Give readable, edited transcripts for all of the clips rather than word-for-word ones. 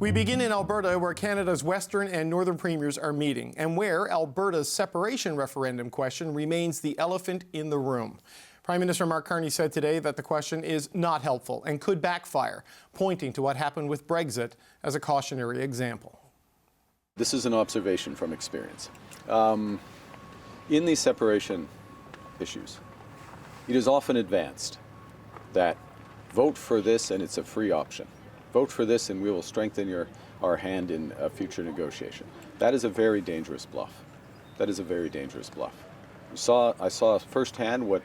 We begin in Alberta, where Canada's Western and Northern premiers are meeting, and where Alberta's separation referendum question remains the elephant in the room. Prime Minister Mark Carney said today that the question is not helpful and could backfire, pointing to what happened with Brexit as a cautionary example. This is an observation from experience. In these separation issues, it is often advanced that vote for this and it's a free option. Vote for this and we will strengthen our hand in a future negotiation. That is a very dangerous bluff. That is a very dangerous bluff. I saw firsthand what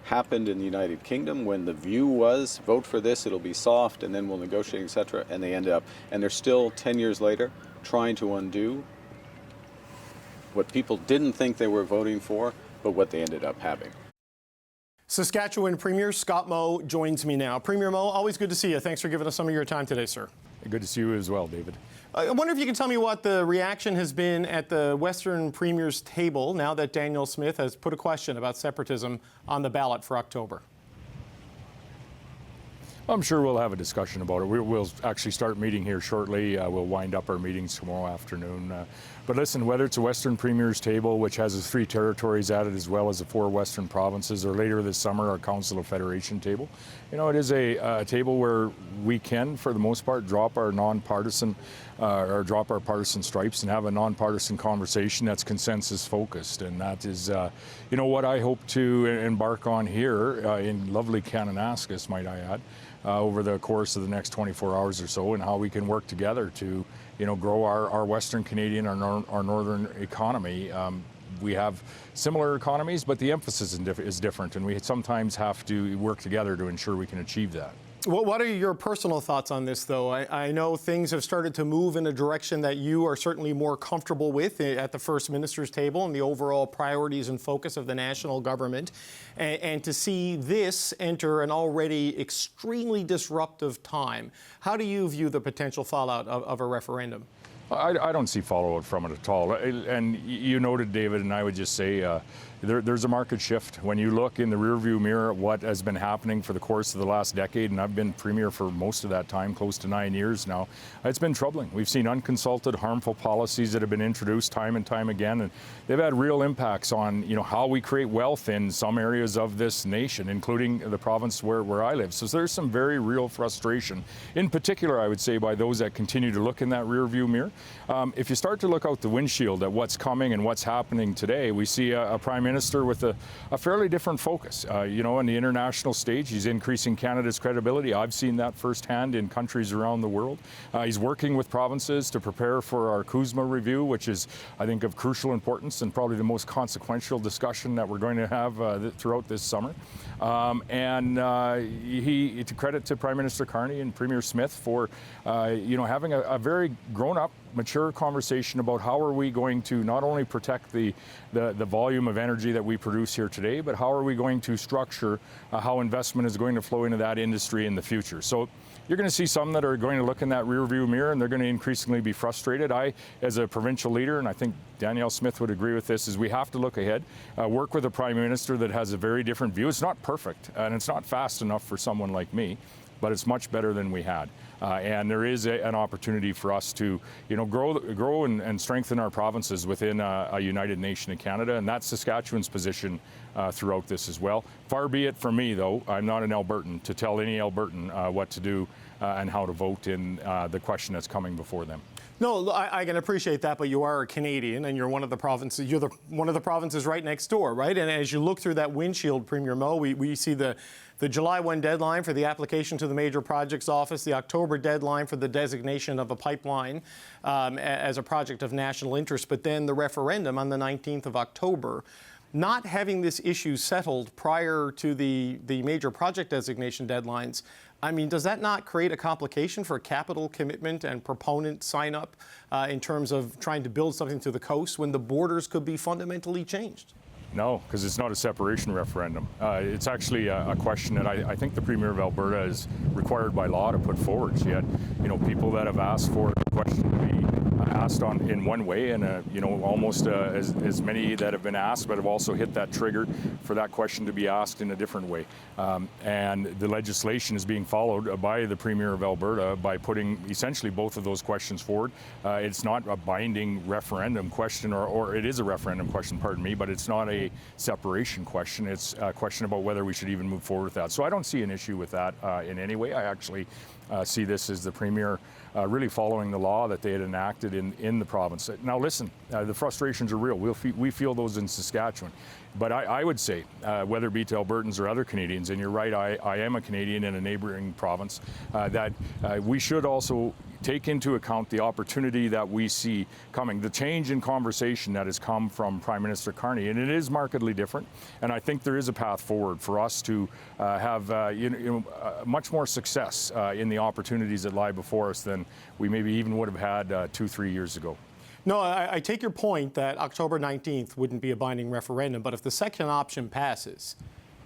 happened in the United Kingdom when the view was vote for this, it'll be soft, and then we'll negotiate, etc. And they ended up, and they're still 10 years later trying to undo what people didn't think they were voting for, but what they ended up having. Saskatchewan Premier Scott Moe joins me now. Premier Moe, always good to see you. Thanks for giving us some of your time today, sir. Good to see you as well, David. I wonder if you can tell me what the reaction has been at the Western Premier's table now that Danielle Smith has put a question about separatism on the ballot for October. I'm sure we'll have a discussion about it. We'll actually start meeting here shortly. We'll wind up our meetings tomorrow afternoon. But listen, whether it's a Western Premier's table, which has the 3 territories added, as well as the 4 Western provinces, or later this summer, our Council of Federation table, you know, it is a table where we can, for the most part, drop our nonpartisan or drop our partisan stripes and have a nonpartisan conversation that's consensus focused. And that is, you know, what I hope to embark on here in lovely Kananaskis, might I add, over the course of the next 24 hours or so, and how we can work together to, you know, grow our Western Canadian, our northern economy. We have similar economies, but the emphasis is different, and we sometimes have to work together to ensure we can achieve that. Well, what are your personal thoughts on this, though? I know things have started to move in a direction that you are certainly more comfortable with at the First Minister's table and the overall priorities and focus of the national government. And to see this enter an already extremely disruptive time, how do you view the potential fallout of a referendum? I don't see fallout from it at all. And you noted, David, and I would just say there's a market shift. When you look in the rearview mirror at what has been happening for the course of the last decade, and I've been Premier for most of that time, close to 9 years now, it's been troubling. We've seen unconsulted, harmful policies that have been introduced time and time again, and they've had real impacts on, you know, how we create wealth in some areas of this nation, including the province where I live. So there's some very real frustration, in particular, I would say, by those that continue to look in that rearview mirror. If you start to look out the windshield at what's coming and what's happening today, we see a Prime Minister with a fairly different focus. You know, on the international stage, he's increasing Canada's credibility. I've seen that firsthand in countries around the world. He's working with provinces to prepare for our CUSMA review, which is, I think, of crucial importance and probably the most consequential discussion that we're going to have throughout this summer. To credit to Prime Minister Carney and Premier Smith for, you know, having a very grown-up, mature conversation about how are we going to not only protect the volume of energy that we produce here today, but how are we going to structure how investment is going to flow into that industry in the future. So you're going to see some that are going to look in that rearview mirror and they're going to increasingly be frustrated. I, as a provincial leader, and I think Danielle Smith would agree with this, is we have to look ahead, work with a Prime Minister that has a very different view. It's not perfect and it's not fast enough for someone like me, but it's much better than we had. And there is an opportunity for us to, you know, grow and strengthen our provinces within a united nation of Canada, and that's Saskatchewan's position throughout this as well. Far be it from me, though, I'm not an Albertan, to tell any Albertan what to do and how to vote in the question that's coming before them. No, I can appreciate that, but you are a Canadian and you're one of the provinces. You're one of the provinces right next door, right? And as you look through that windshield, Premier Moe, we see the July 1 deadline for the application to the Major Projects Office, the October deadline for the designation of a pipeline as a project of national interest, but then the referendum on the 19th of October. Not having this issue settled prior to the major project designation deadlines, I mean, does that not create a complication for capital commitment and proponent sign-up in terms of trying to build something to the coast when the borders could be fundamentally changed? No, because it's not a separation referendum. It's actually a question that I think the Premier of Alberta is required by law to put forward. She had, people that have asked for the question to be asked on in one way, and almost as many that have been asked, but have also hit that trigger for that question to be asked in a different way. And the legislation is being followed by the Premier of Alberta by putting essentially both of those questions forward. It's not a binding referendum question, or it is a referendum question, pardon me, but it's not a separation question. It's a question about whether we should even move forward with that. So I don't see an issue with that in any way. I actually see this as the Premier really following the law that they had enacted in the province. Now listen, the frustrations are real. We feel those in Saskatchewan. But I would say, whether it be to Albertans or other Canadians, and you're right, I am a Canadian in a neighboring province, that we should also take into account the opportunity that we see coming, the change in conversation that has come from Prime Minister Carney, and it is markedly different. And I think there is a path forward for us to have much more success in the opportunities that lie before us than we maybe even would have had 2-3 years ago. No, I take your point that October 19th wouldn't be a binding referendum, but if the second option passes,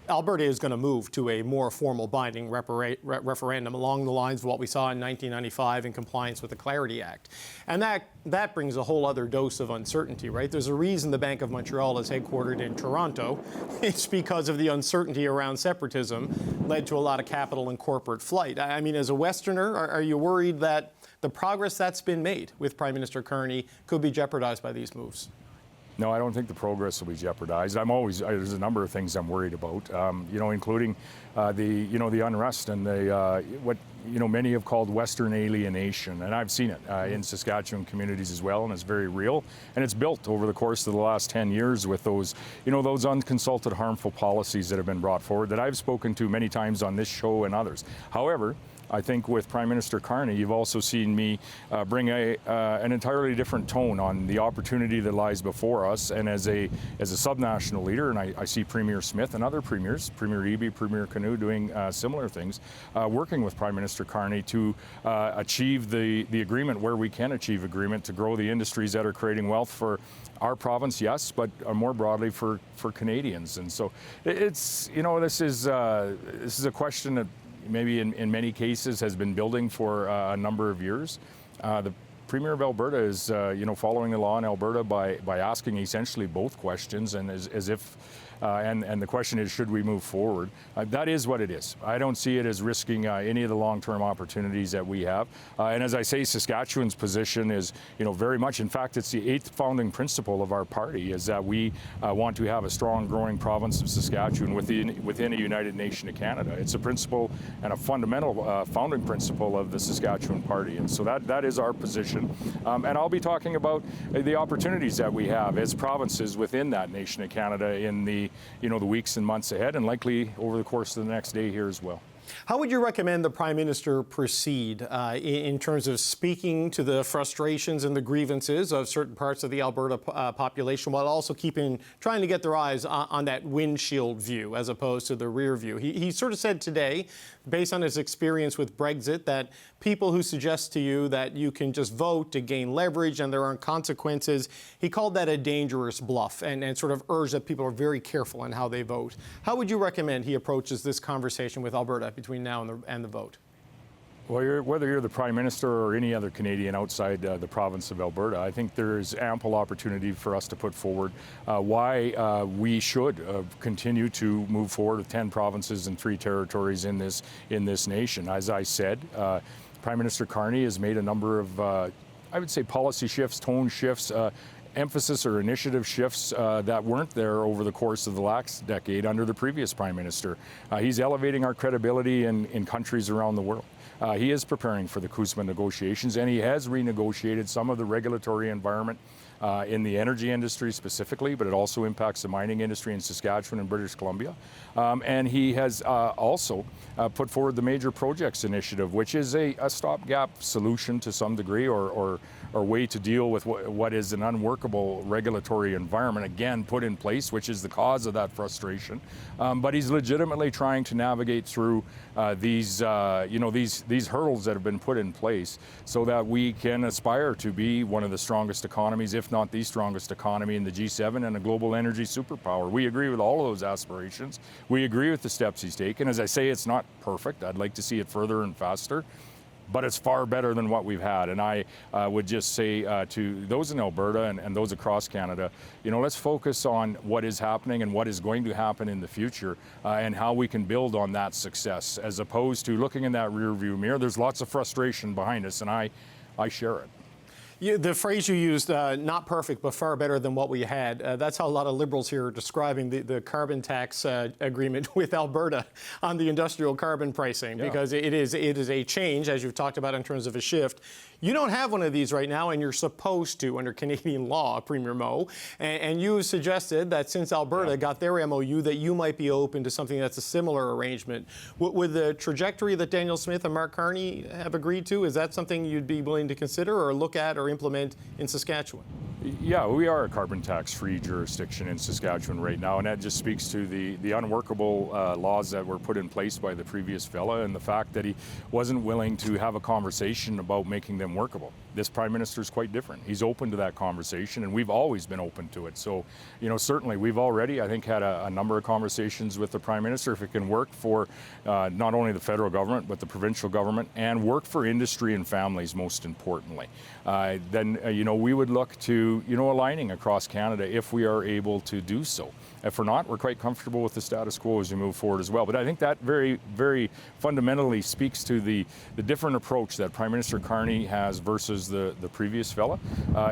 Alberta is going to move to a more formal binding referendum along the lines of what we saw in 1995 in compliance with the Clarity Act. And that brings a whole other dose of uncertainty, right? There's a reason the Bank of Montreal is headquartered in Toronto. It's because of the uncertainty around separatism led to a lot of capital and corporate flight. I mean, as a Westerner, are you worried that the progress that's been made with Prime Minister Carney could be jeopardized by these moves? No, I don't think the progress will be jeopardized. There's a number of things I'm worried about, including the unrest and what many have called Western alienation, and I've seen it in Saskatchewan communities as well, and it's very real, and it's built over the course of the last 10 years with those unconsulted harmful policies that have been brought forward that I've spoken to many times on this show and others. However, I think with Prime Minister Carney, you've also seen me bring an entirely different tone on the opportunity that lies before us. And as a subnational leader, and I see Premier Smith and other premiers, Premier Eby, Premier Canoe, doing similar things, working with Prime Minister Carney to achieve the agreement where we can achieve agreement to grow the industries that are creating wealth for our province, yes, but more broadly for Canadians. And so it's this is a question that maybe in many cases has been building for a number of years. The Premier of Alberta is following the law in Alberta by asking essentially both questions, and as if and the question is, should we move forward? That is what it is. I don't see it as risking any of the long-term opportunities that we have. And as I say, Saskatchewan's position is, very much, in fact, it's the 8th founding principle of our party, is that we want to have a strong, growing province of Saskatchewan within a united nation of Canada. It's a principle and a fundamental founding principle of the Saskatchewan Party. And so that is our position. And I'll be talking about the opportunities that we have as provinces within that nation of Canada in the weeks and months ahead, and likely over the course of the next day here as well. How would you recommend the Prime Minister proceed in terms of speaking to the frustrations and the grievances of certain parts of the Alberta population, while also trying to get their eyes on that windshield view as opposed to the rear view? He sort of said today, based on his experience with Brexit, that people who suggest to you that you can just vote to gain leverage and there aren't consequences, he called that a dangerous bluff and sort of urged that people are very careful in how they vote. How would you recommend he approaches this conversation with Alberta between now and the vote? Well, whether you're the Prime Minister or any other Canadian outside the province of Alberta, I think there is ample opportunity for us to put forward why we should continue to move forward with 10 provinces and 3 territories in this nation. As I said, Prime Minister Carney has made a number of, I would say, policy shifts, tone shifts, emphasis or initiative shifts that weren't there over the course of the last decade under the previous Prime Minister. He's elevating our credibility in countries around the world. He is preparing for the CUSMA negotiations, and he has renegotiated some of the regulatory environment in the energy industry specifically, but it also impacts the mining industry in Saskatchewan and British Columbia. And he has also put forward the Major Projects Initiative, which is a stopgap solution to some degree, or way to deal with what is an unworkable regulatory environment, again, put in place, which is the cause of that frustration. But he's legitimately trying to navigate through these hurdles that have been put in place so that we can aspire to be one of the strongest economies, if if not the strongest economy in the G7 and a global energy superpower. We agree with all of those aspirations. We agree with the steps he's taken. As I say, it's not perfect. I'd like to see it further and faster, but it's far better than what we've had. And I would just say to those in Alberta and those across Canada, let's focus on what is happening and what is going to happen in the future and how we can build on that success, as opposed to looking in that rearview mirror. There's lots of frustration behind us, and I share it. The phrase you used, not perfect, but far better than what we had, that's how a lot of Liberals here are describing the carbon tax agreement with Alberta on the industrial carbon pricing, because it is a change, as you've talked about, in terms of a shift. You don't have one of these right now, and you're supposed to under Canadian law, Premier Moe. And you suggested that since Alberta got their MOU, that you might be open to something that's a similar arrangement. With the trajectory that Daniel Smith and Mark Carney have agreed to, is that something you'd be willing to consider or look at or implement in Saskatchewan? Yeah, we are a carbon tax-free jurisdiction in Saskatchewan right now, and that just speaks to the unworkable laws that were put in place by the previous fella, and the fact that he wasn't willing to have a conversation about making them workable. This Prime Minister is quite different. He's open to that conversation, and we've always been open to it. So, certainly we've already, I think, had a number of conversations with the Prime Minister. If it can work for not only the federal government, but the provincial government, and work for industry and families, most importantly, then, we would look to, aligning across Canada if we are able to do so. If we're not, we're quite comfortable with the status quo as we move forward as well. But I think that very, very fundamentally speaks to the different approach that Prime Minister Carney has versus the previous fella,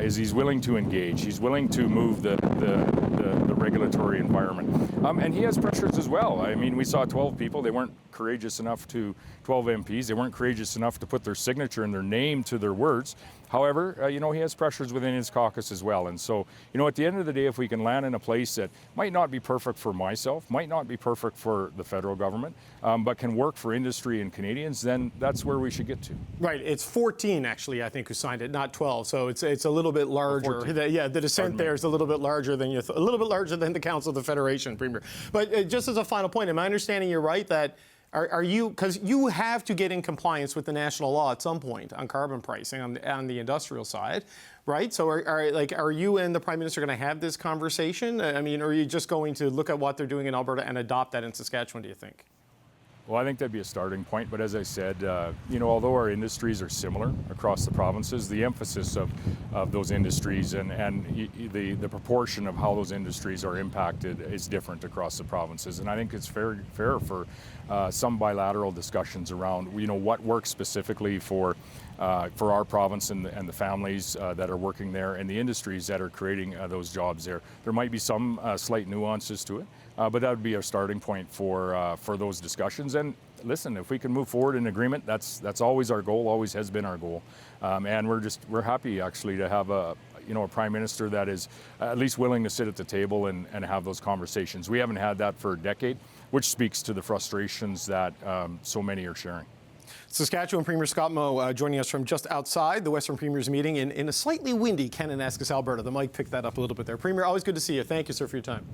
is he's willing to engage. He's willing to move the regulatory environment. And he has pressures as well. I mean, we saw 12 people. They weren't courageous enough 12 MPs, they weren't courageous enough to put their signature and their name to their words. However, he has pressures within his caucus as well. And so, at the end of the day, if we can land in a place that might not be perfect for myself, might not be perfect for the federal government, but can work for industry and Canadians, then that's where we should get to. Right. It's 14, actually, I think, who signed it, not 12. So it's a little bit larger. The dissent there is a little bit larger than the Council of the Federation, Premier. But just as a final point, am I understanding you're right that are you, because you have to get in compliance with the national law at some point on carbon pricing on the industrial side, right? So are you and the Prime Minister going to have this conversation? I mean, or are you just going to look at what they're doing in Alberta and adopt that in Saskatchewan, do you think? Well, I think that'd be a starting point, but as I said, although our industries are similar across the provinces, the emphasis of those industries and the proportion of how those industries are impacted is different across the provinces. And I think it's fair for some bilateral discussions around, what works specifically for our province and the families that are working there and the industries that are creating those jobs there. There might be some slight nuances to it. But that would be our starting point for those discussions. And listen, if we can move forward in agreement, that's always our goal, always has been our goal. And we're happy actually to have a Prime Minister that is at least willing to sit at the table and have those conversations. We haven't had that for a decade, which speaks to the frustrations that so many are sharing. Saskatchewan Premier Scott Moe joining us from just outside the Western Premiers meeting in a slightly windy Kananaskis, Alberta. The mic picked that up a little bit there. Premier, always good to see you. Thank you, sir, for your time.